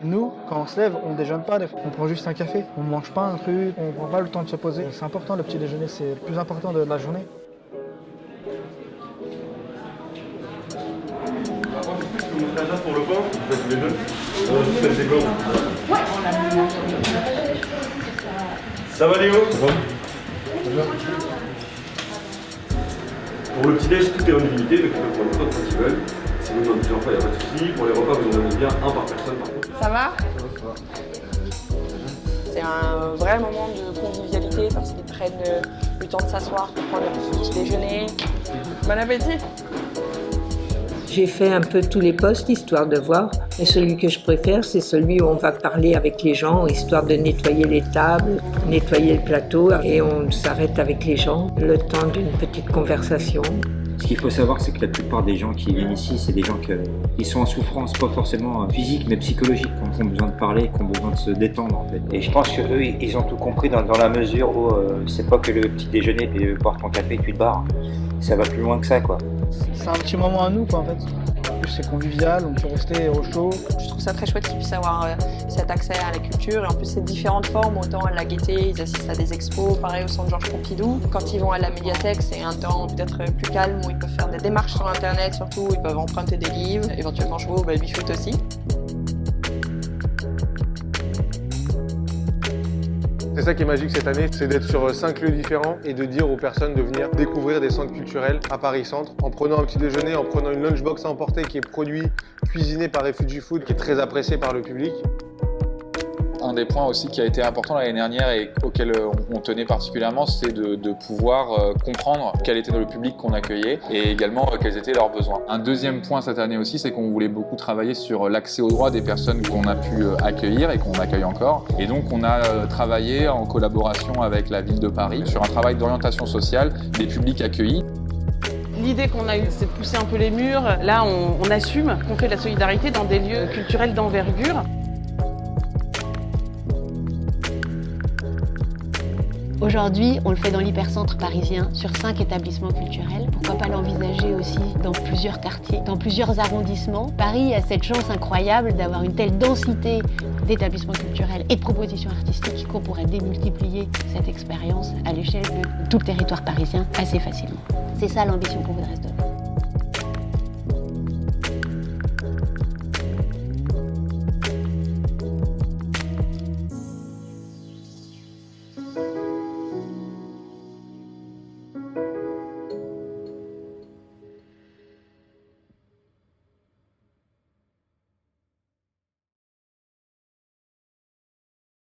Nous, quand on se lève, on déjeune pas, on prend juste un café, on mange pas un truc, on prend pas le temps de se poser. C'est important, le petit déjeuner, c'est le plus important de la journée. Par contre, est-ce que je peux montrer la tasse pour le pain? Vous faites les deux? Je fais des blancs. Ça va Léo? Ça va. Pour le petit-déj, tout est en illimité, donc ils peuvent prendre autant de fois qu'ils veulent. Si vous en avez plusieurs fois, il n'y a pas de souci. Pour les repas, vous en avez bien un par personne par contre. Ça va? C'est un vrai moment de convivialité parce qu'ils prennent le temps de s'asseoir pour prendre leur petit déjeuner. Bon appétit! J'ai fait un peu tous les postes, histoire de voir. Et celui que je préfère, c'est celui où on va parler avec les gens, histoire de nettoyer les tables, nettoyer le plateau. Et on s'arrête avec les gens, le temps d'une petite conversation. Ce qu'il faut savoir, c'est que la plupart des gens qui viennent ici, c'est des gens qui sont en souffrance, pas forcément physique, mais psychologique, qui ont besoin de parler, qui ont besoin de se détendre en fait. Et je pense qu'eux, ils ont tout compris dans la mesure où c'est pas que le petit déjeuner et boire ton café et tu te barres. Ça va plus loin que ça, quoi. C'est un petit moment à nous, quoi, en fait. En plus, c'est convivial, on peut rester au chaud. Je trouve ça très chouette qu'ils puissent avoir cet accès à la culture et en plus c'est différentes formes, autant à la Gaîté, ils assistent à des expos, pareil au centre Georges Pompidou. Quand ils vont à la médiathèque, c'est un temps peut-être plus calme où ils peuvent faire des démarches sur internet surtout, ils peuvent emprunter des livres, éventuellement jouer au baby-foot aussi. C'est ça qui est magique cette année, c'est d'être sur 5 lieux différents et de dire aux personnes de venir découvrir des centres culturels à Paris Centre en prenant un petit déjeuner, en prenant une lunchbox à emporter qui est produit, cuisiné par Refugee Food, qui est très apprécié par le public. Un des points aussi qui a été important l'année dernière et auquel on tenait particulièrement, c'est de pouvoir comprendre quel était le public qu'on accueillait et également quels étaient leurs besoins. Un deuxième point cette année aussi, c'est qu'on voulait beaucoup travailler sur l'accès aux droits des personnes qu'on a pu accueillir et qu'on accueille encore. Et donc on a travaillé en collaboration avec la ville de Paris sur un travail d'orientation sociale des publics accueillis. L'idée qu'on a eue, c'est de pousser un peu les murs. Là, on assume qu'on fait de la solidarité dans des lieux culturels d'envergure. Aujourd'hui, on le fait dans l'hypercentre parisien, sur 5 établissements culturels. Pourquoi pas l'envisager aussi dans plusieurs quartiers, dans plusieurs arrondissements. Paris a cette chance incroyable d'avoir une telle densité d'établissements culturels et de propositions artistiques qu'on pourrait démultiplier cette expérience à l'échelle de tout le territoire parisien assez facilement. C'est ça l'ambition qu'on voudrait se donner.